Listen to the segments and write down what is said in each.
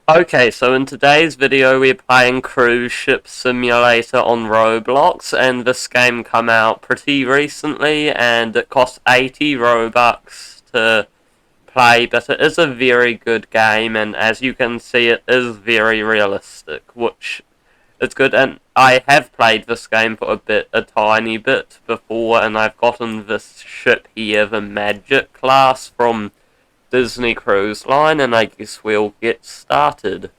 Okay, so in today's video we're playing Cruise Ship Simulator on Roblox, and this game come out pretty recently, and it costs 80 Robux to play, but it is a very good game, and as you can see it is very realistic, which is good, and I have played this game for a tiny bit before, and I've gotten this ship here, the Magic class, from Disney Cruise Line, and I guess we'll get started.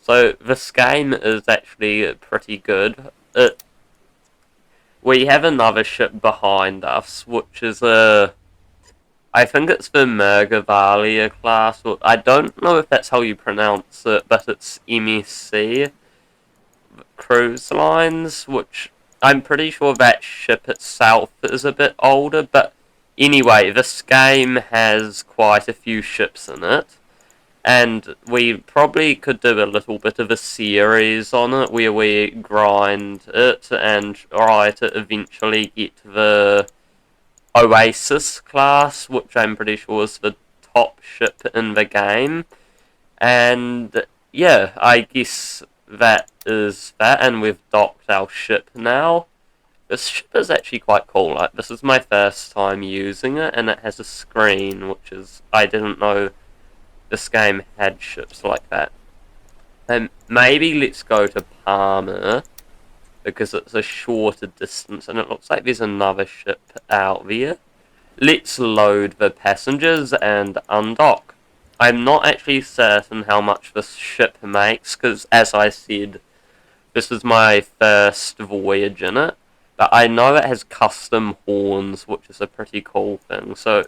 So this game is actually pretty good. We have another ship behind us, which is I think it's the Mergavalia class. I don't know if that's how you pronounce it, but it's MSC Cruise Lines, which I'm pretty sure that ship itself is a bit older, but anyway, this game has quite a few ships in it, and we probably could do a little bit of a series on it where we grind it and try to eventually get the Oasis class, which I'm pretty sure is the top ship in the game. And yeah, I guess that is that, and we've docked our ship now. This ship is actually quite cool. Like, this is my first time using it, and it has a screen, which is, I didn't know this game had ships like that. And maybe let's go to Palmer, because it's a shorter distance, and it looks like there's another ship out there. Let's load the passengers and undock. I'm not actually certain how much this ship makes, because as I said, this is my first voyage in it. But I know it has custom horns, which is a pretty cool thing. So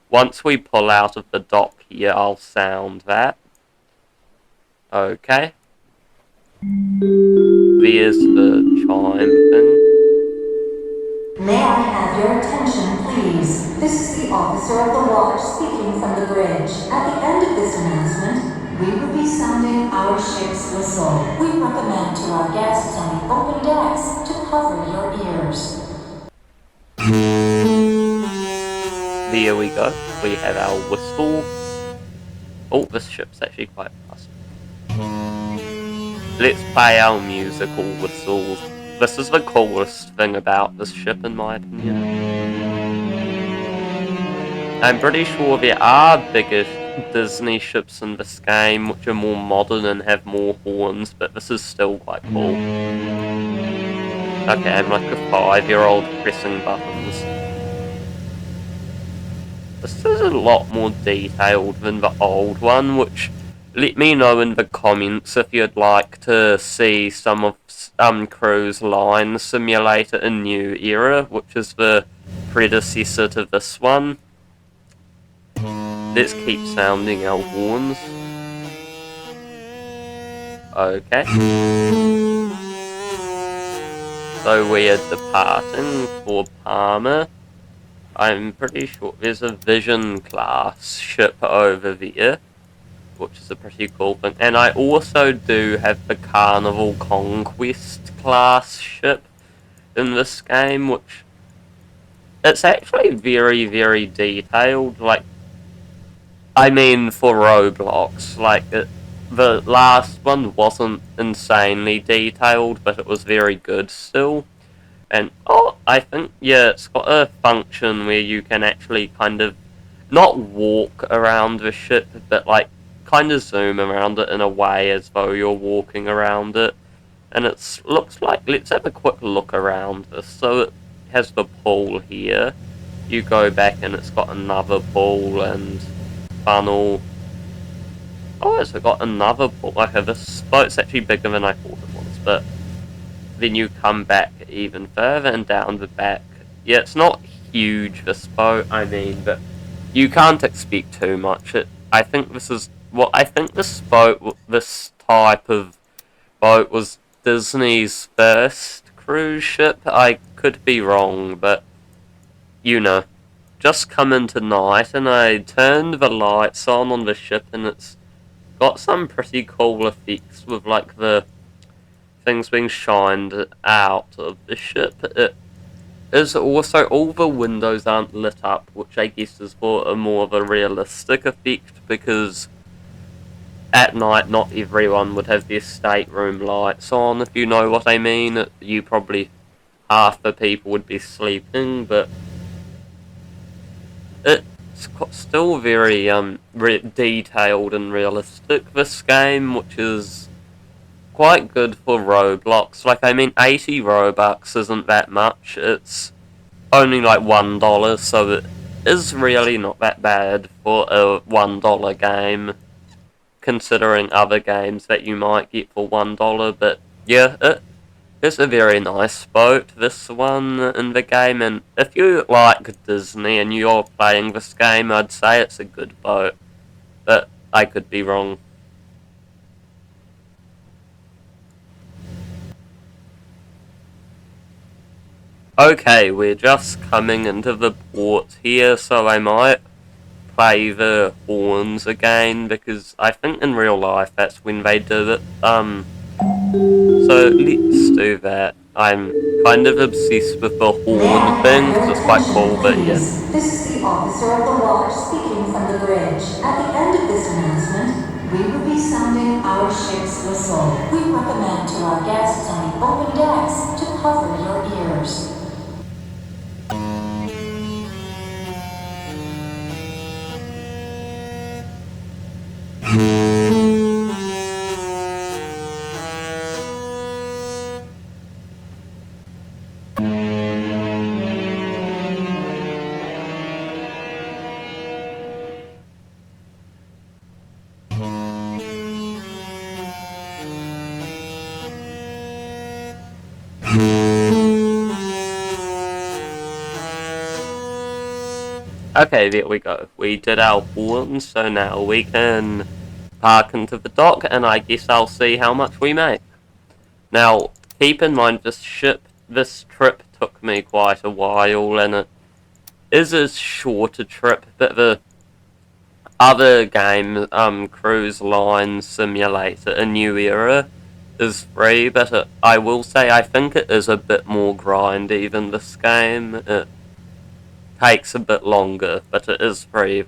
once we pull out of the dock here, I'll sound that. Okay. There's the chime thing. May I have your attention, please? This is the officer of the watch speaking from the bridge. At the end of this announcement, we will be sounding our ship's whistle. We recommend to our guests on the open decks to cover your ears. There we go. We have our whistle. Oh, this ship's actually quite fast. Let's play our musical whistles. This is the coolest thing about this ship, in my opinion. I'm pretty sure there are bigger Disney ships in this game, which are more modern and have more horns, but this is still quite cool. Okay, I'm like a 5-year-old pressing buttons. This is a lot more detailed than the old one, which, let me know in the comments if you'd like to see some of Cruise Line Simulator in New Era, which is the predecessor to this one. Let's keep sounding our horns. Okay. So we are departing for Palmer. I'm pretty sure there's a Vision class ship over there, which is a pretty cool thing. And I also do have the Carnival Conquest class ship in this game, which it's actually very, very detailed. Like, I mean, for Roblox, like, the last one wasn't insanely detailed, but it was very good still. And, oh, I think, yeah, it's got a function where you can actually kind of not walk around the ship, but, like, kind of zoom around it in a way as though you're walking around it. And it looks like, let's have a quick look around this. So it has the pool here. You go back and it's got another pool and funnel. Oh, it's got another pool. Okay, this boat's actually bigger than I thought it was, but then you come back even further and down the back. Yeah, it's not huge, this boat, I mean, but you can't expect too much. I think this is, well, I think this type of boat was Disney's first cruise ship. I could be wrong, but, you know, just come in tonight, and I turned the lights on the ship, and it's got some pretty cool effects with, like, the things being shined out of the ship. It is also, all the windows aren't lit up, which I guess is for a more of a realistic effect, because at night, not everyone would have their stateroom lights on, if you know what I mean. You probably, half the people would be sleeping, but it's still very detailed and realistic, this game, which is quite good for Roblox. Like, I mean, 80 Robux isn't that much. It's only like $1, so it is really not that bad for a $1 game, considering other games that you might get for $1. But yeah, it's a very nice boat, this one in the game, and if you like Disney and you're playing this game, I'd say it's a good boat, but I could be wrong. Okay, we're just coming into the port here, so I might play the horns again, because I think in real life that's when they do it. So let's do that. I'm kind of obsessed with the May horn I thing, have because your it's quite attention, cool, but yeah. please? This is the officer of the watch speaking from the bridge. At the end of this announcement, we will be sounding our ship's whistle. We recommend to our guests on the open decks to cover your ears. Okay, there we go. We did our horn, so now we can park into the dock, and I guess I'll see how much we make. Now, keep in mind this trip took me quite a while, and it is a shorter trip, but the other game, Cruise Line Simulator, A New Era, is free, but I will say I think it is a bit more grindy than this game. It takes a bit longer, but it is free,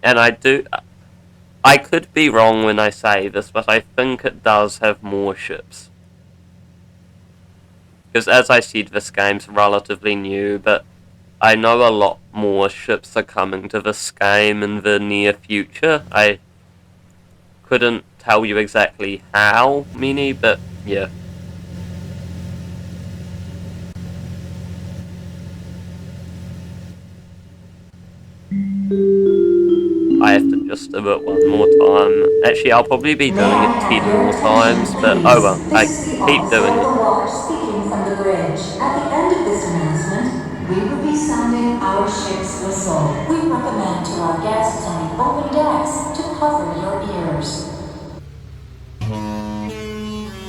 and I could be wrong when I say this, but I think it does have more ships. Because as I said, this game's relatively new, but I know a lot more ships are coming to this game in the near future. I couldn't tell you exactly how many, but yeah. I have to just do it one more time. Actually, I'll probably be May doing I it have 10 your more attention, times, but oh well, please? I This is the keep officer doing of it. the watch speaking from the bridge. At the end of this announcement, we will be sounding our ship's whistle. We recommend to our guests on the open decks to cover your ears.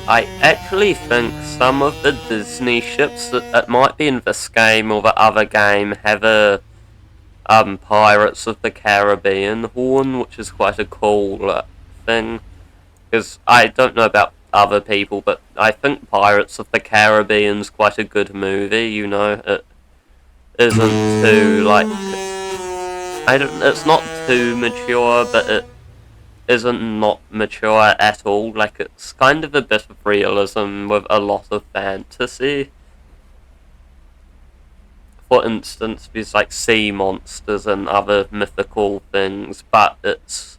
I actually think some of the Disney ships that might be in this game or the other game have a Pirates of the Caribbean horn, which is quite a cool thing. Because I don't know about other people, but I think Pirates of the Caribbean's quite a good movie. You know, it isn't too like I don't. It's not too mature, but it isn't not mature at all. Like, it's kind of a bit of realism with a lot of fantasy. For instance, there's like sea monsters and other mythical things, but it's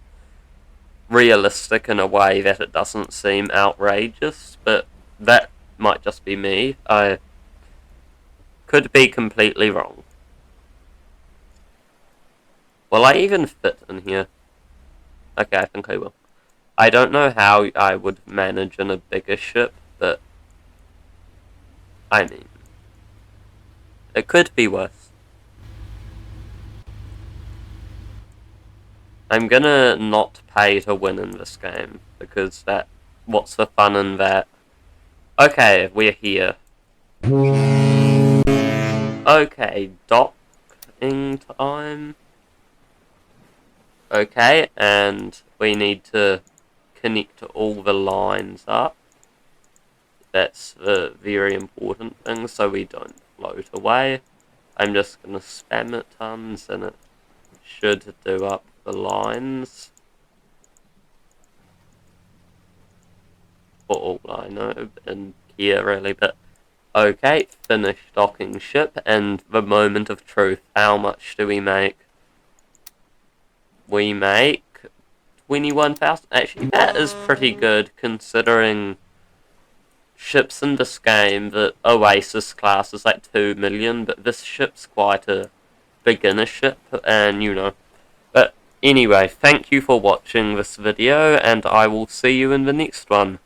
realistic in a way that it doesn't seem outrageous. But that might just be me. I could be completely wrong. Will I even fit in here? Okay, I think I will. I don't know how I would manage in a bigger ship, but I mean, it could be worse. I'm gonna not pay to win in this game, because what's the fun in that? Okay, we're here. Okay, docking time. Okay, and we need to connect all the lines up. That's the very important thing, so we don't float away. I'm just gonna spam it tons, and it should do up the lines. for all I know, and care really, but okay, finish docking ship, and the moment of truth. How much do we make? We make 21,000. Actually, that is pretty good considering ships in this game. The Oasis class is like 2 million, but this ship's quite a beginner ship, and you know. But anyway, thank you for watching this video, and I will see you in the next one.